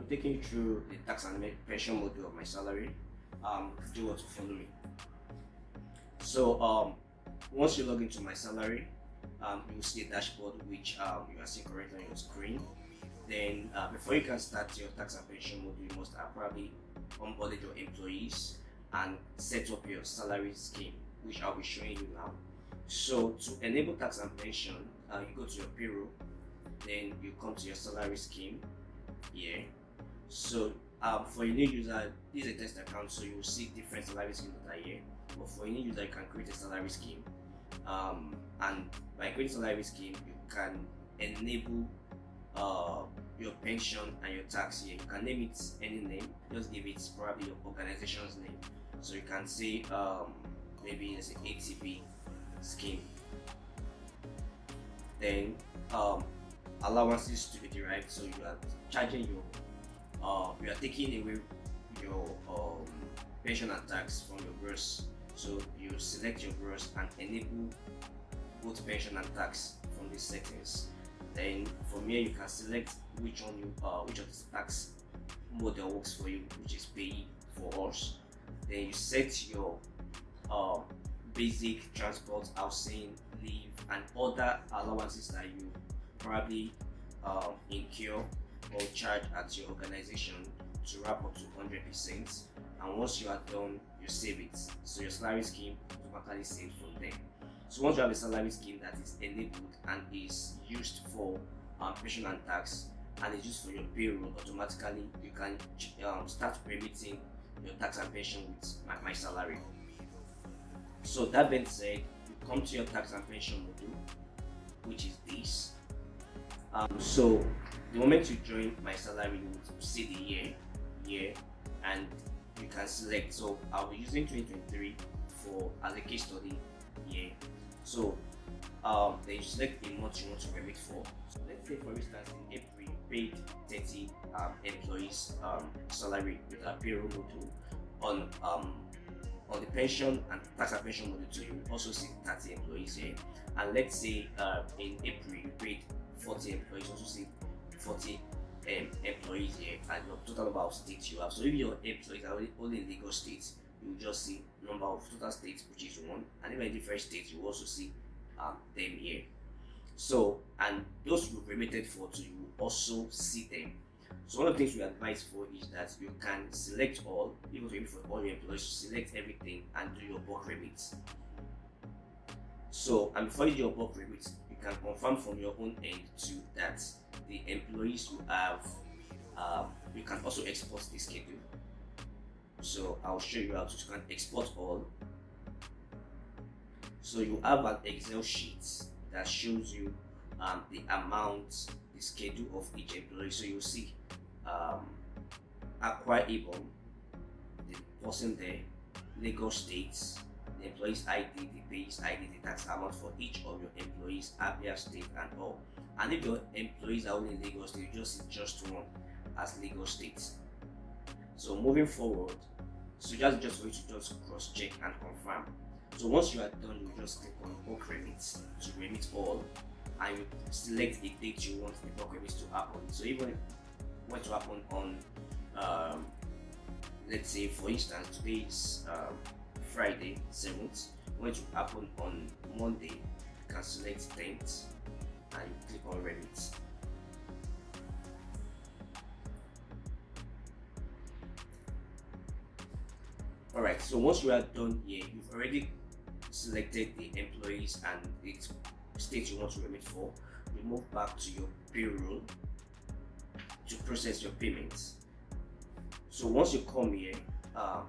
taking you through the tax and pension module of MyXalary. Do what to follow me. So once you log into MyXalary, you will see a dashboard which you are seeing currently on your screen. Then before you can start your tax and pension module, you must have probably onboarded your employees and set up your salary scheme, which I'll be showing you now. So to enable tax and pension, you go to your payroll, then you come to your salary scheme here. So for a new user, this is a test account, so you will see different salary schemes that are here. But for a new user, you can create a salary scheme, and by creating a salary scheme, you can enable your pension and your tax here. You can name it any name, just give it probably your organization's name. So you can say maybe let's say ATP scheme. Then allowances to be derived, so you are charging your you are taking away your pension and tax from your gross. So you select your gross and enable both pension and tax from these settings. Then from here you can select which of the tax model works for you, which is pay for us. Then you set your basic transport, housing, leave, and other allowances that you probably incur or charge at your organization to wrap up to 100%. And once you are done, you save it. So your salary scheme automatically saved from there. So once you have a salary scheme that is enabled and is used for pension and tax, and is used for your payroll, automatically you can start remitting your tax and pension with MyXalary. So that being said, you come to your tax and pension module, which is this. So the moment you join MyXalary, you will see the year, and you can select. So I'll be using 2023 for as a case study year. So then you select the month you want to remit for. So let's say for instance in April you paid 30 employees salary with a payroll module. On the pension and tax and pension module too, you also see 30 employees here. And let's say in April you paid 40 employees, also see 40 employees here, and your total number of states you have. So if your employees are only in Lagos State, you will just see number of total states, which is 1, and even in different states you will also see them here. So, and those you've remitted for too, you will also see them. So one of the things we advise for is that you can select all, even for all your employees, select everything and do your bulk remits. So, and before you do your bulk remits, you can confirm from your own end too that the employees you have, you can also export the schedule. So I'll show you how to you can export all. So you have an Excel sheet that shows you the amount, the schedule of each employee. So you'll see Akwa Ibom, the person there, Lagos State, the employee's ID, the pay's ID, the tax amount for each of your employees, Abia State and all. And if your employees are only in Lagos State, you just see just one as Lagos State. So moving forward, so just for you to just cross check and confirm. So once you are done, you just click on bulk remits to remit all, and you select a date you want the bulk remits to happen. So even if it went to happen on let's say for instance today is Friday 7th, when to happen on Monday, you can select 10th and you click on remit. Alright, so once you are done here, you've already selected the employees and the state you want to remit for. You move back to your payroll to process your payments. So once you come here,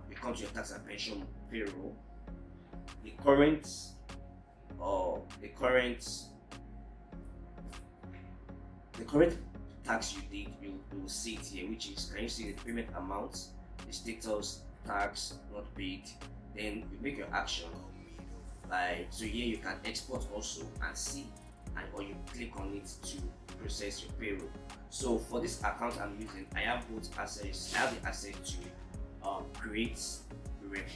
you come to your tax and pension payroll. The current tax you did, you will see it here, which is, can you see the payment amount, the status, tax not paid. Then you make your action, like so here you can export also and see, and or you click on it to process your payroll. So for this account I'm using, I have both access. I have the access to create,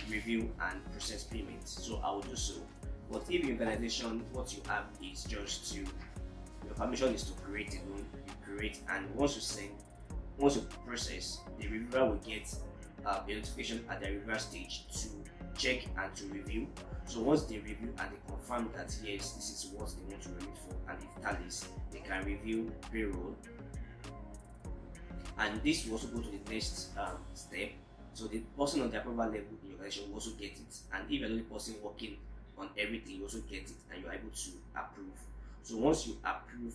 review and process payments, so I will do so. But if your organization, what you have is just to, your permission is to create a loan, you create, and once you send once you process, the reviewer will get a notification at the reviewer stage to check and to review. So once they review and they confirm that yes, this is what they want to remit for and it tallies, they can review payroll. And this will also go to the next step. So the person on the approval level in your organization will also get it, and if you're the only person working on everything, you also get it and you're able to approve. So once you approve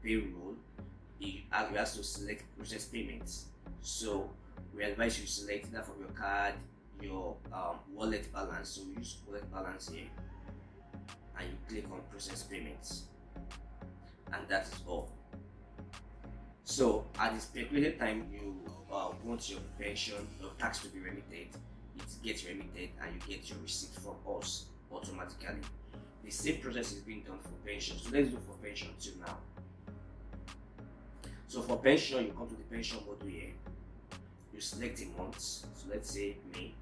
payroll, you have to select process payments. So we advise you select that from your card, your wallet balance. So we use wallet balance here, and you click on process payments, and that is all. So at the speculated time you want your pension, your tax to be remitted, it gets remitted and you get your receipt from us automatically. The same process is being done for pension. So let's do for pension too now. So for pension, you come to the pension module here. You select a month. So let's say May.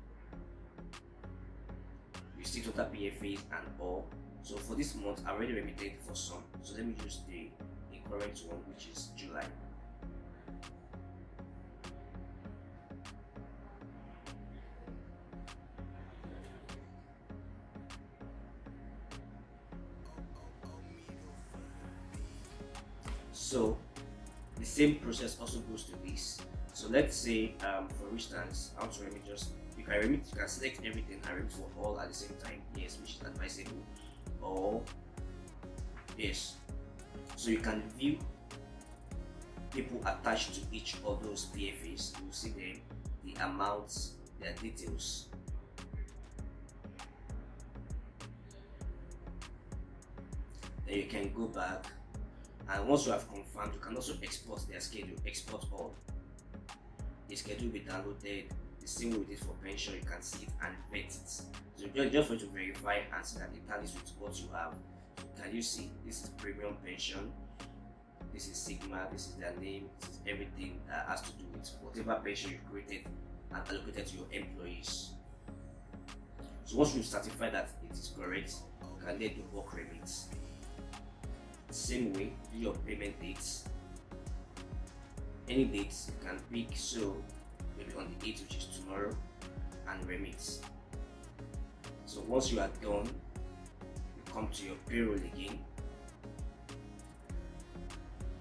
You see total PFAs and all. So for this month, I already remitted for some. So let me use the current one, which is July. So the same process also goes to this. So let's say for instance, I want to remit you can select everything and remit for all at the same time, yes, which is advisable, or yes. So you can view people attached to each of those PFAs. You will see them, the amounts, their details. Then you can go back, and once you have confirmed, you can also export their schedule, export all. The schedule will be downloaded. The same way we did for pension, you can see it and vet it. So just for you to verify and see that it tallies with what you have. So can you see this is premium pension, this is Sigma, this is their name, this is everything that has to do with whatever pension you created and allocated to your employees. So once you certify that it is correct, you can then do work remits. Same way, do your payment dates. Any dates you can pick, so maybe on the 8th, which is tomorrow, and remit. So once you are done, you come to your payroll again.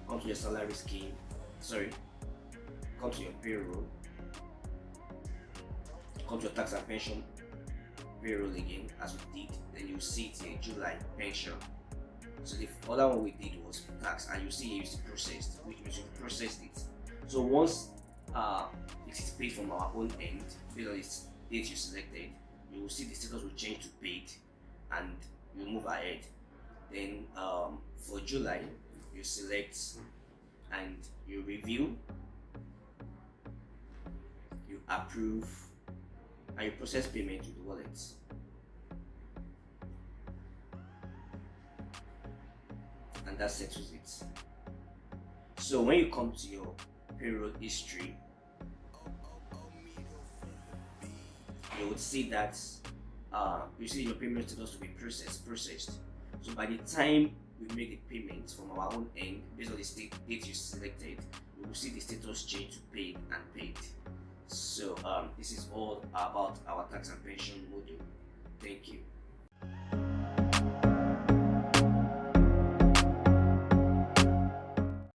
Come to your salary scheme. Come to your payroll. Come to your tax and pension payroll again, as we did. Then you see it here, July pension. So the other one we did was tax, and you see it's processed, which means you processed it. So once it is paid from our own end, based on the date you selected, you will see the status will change to paid, and you move ahead. Then for July, you select and you review, you approve, and you process payment to the wallet. And that settles it. So when you come to your payroll history, you would see that you see your payment status to be processed. So by the time we make the payment from our own end, based on the date you selected, we will see the status change to paid and paid. So this is all about our tax and pension module. Thank you.